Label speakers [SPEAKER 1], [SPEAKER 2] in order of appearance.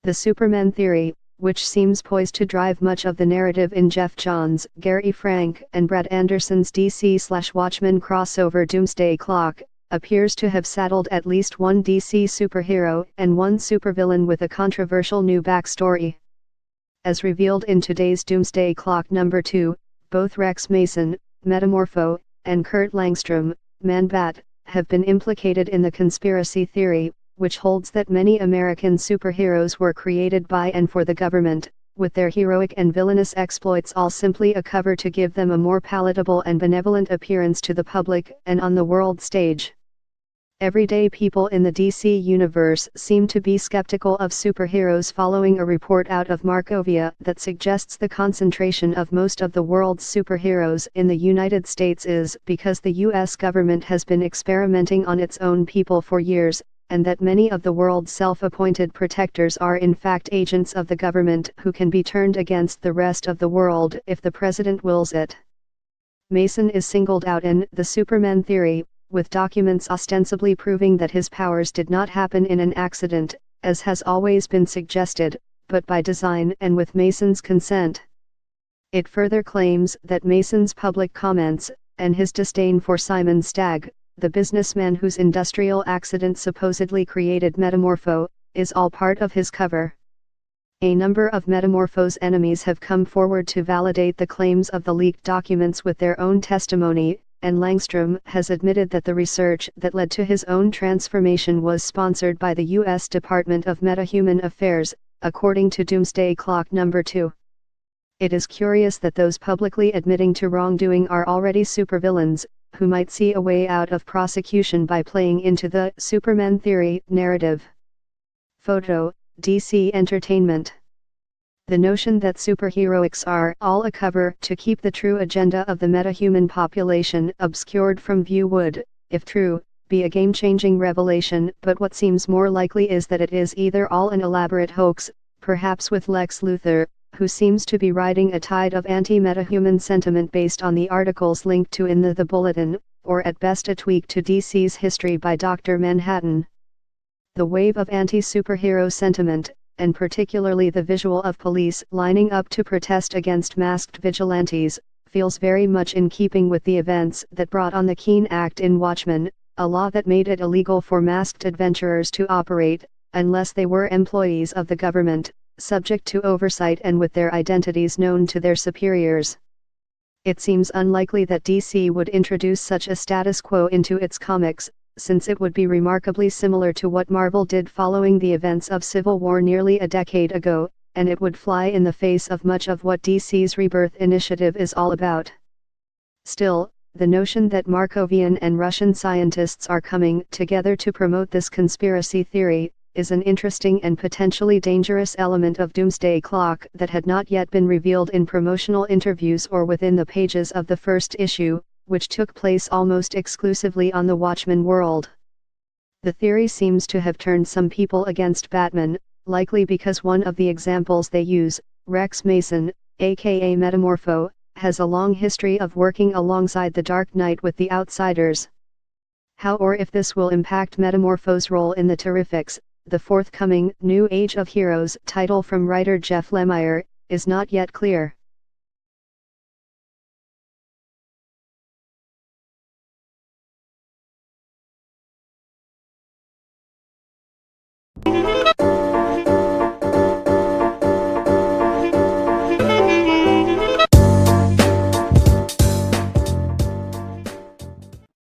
[SPEAKER 1] The Supermen Theory, which seems poised to drive much of the narrative in Geoff Johns, Gary Frank, and Brad Anderson's DC/Watchmen crossover Doomsday Clock, appears to have saddled at least one DC superhero and one supervillain with a controversial new backstory. As revealed in today's Doomsday Clock number 2, both Rex Mason, Metamorpho, and Kurt Langstrom, Man-Bat, have been implicated in the conspiracy theory, which holds that many American superheroes were created by and for the government, with their heroic and villainous exploits all simply a cover to give them a more palatable and benevolent appearance to the public and on the world stage. Everyday people in the DC universe seem to be skeptical of superheroes following a report out of Markovia that suggests the concentration of most of the world's superheroes in the United States is because the US government has been experimenting on its own people for years, and that many of the world's self-appointed protectors are in fact agents of the government who can be turned against the rest of the world if the president wills it. Mason is singled out in The Supermen Theory, with documents ostensibly proving that his powers did not happen in an accident, as has always been suggested, but by design and with Mason's consent. It further claims that Mason's public comments, and his disdain for Simon Stagg, the businessman whose industrial accident supposedly created Metamorpho, is all part of his cover. A number of Metamorpho's enemies have come forward to validate the claims of the leaked documents with their own testimony, and Langstrom has admitted that the research that led to his own transformation was sponsored by the U.S. Department of Metahuman Affairs, according to Doomsday Clock number 2. It is curious that those publicly admitting to wrongdoing are already supervillains, who might see a way out of prosecution by playing into the Supermen Theory narrative. Photo, DC Entertainment. The notion that superheroics are all a cover to keep the true agenda of the metahuman population obscured from view would, if true, be a game-changing revelation, but what seems more likely is that it is either all an elaborate hoax, perhaps with Lex Luthor, who seems to be riding a tide of anti-metahuman sentiment based on the articles linked to in the Bulletin, or at best a tweak to DC's history by Dr. Manhattan. The wave of anti-superhero sentiment, and particularly the visual of police lining up to protest against masked vigilantes, feels very much in keeping with the events that brought on the Keene Act in Watchmen, a law that made it illegal for masked adventurers to operate, unless they were employees of the government, subject to oversight and with their identities known to their superiors. It seems unlikely that DC would introduce such a status quo into its comics, since it would be remarkably similar to what Marvel did following the events of Civil War nearly a decade ago, and it would fly in the face of much of what DC's Rebirth initiative is all about. Still, the notion that Markovian and Russian scientists are coming together to promote this conspiracy theory, is an interesting and potentially dangerous element of Doomsday Clock that had not yet been revealed in promotional interviews or within the pages of the first issue, which took place almost exclusively on the Watchmen world. The theory seems to have turned some people against Batman, likely because one of the examples they use, Rex Mason, aka Metamorpho, has a long history of working alongside the Dark Knight with the Outsiders. How or if this will impact Metamorpho's role in the Terrifics, the forthcoming New Age of Heroes title from writer Jeff Lemire, is not yet clear.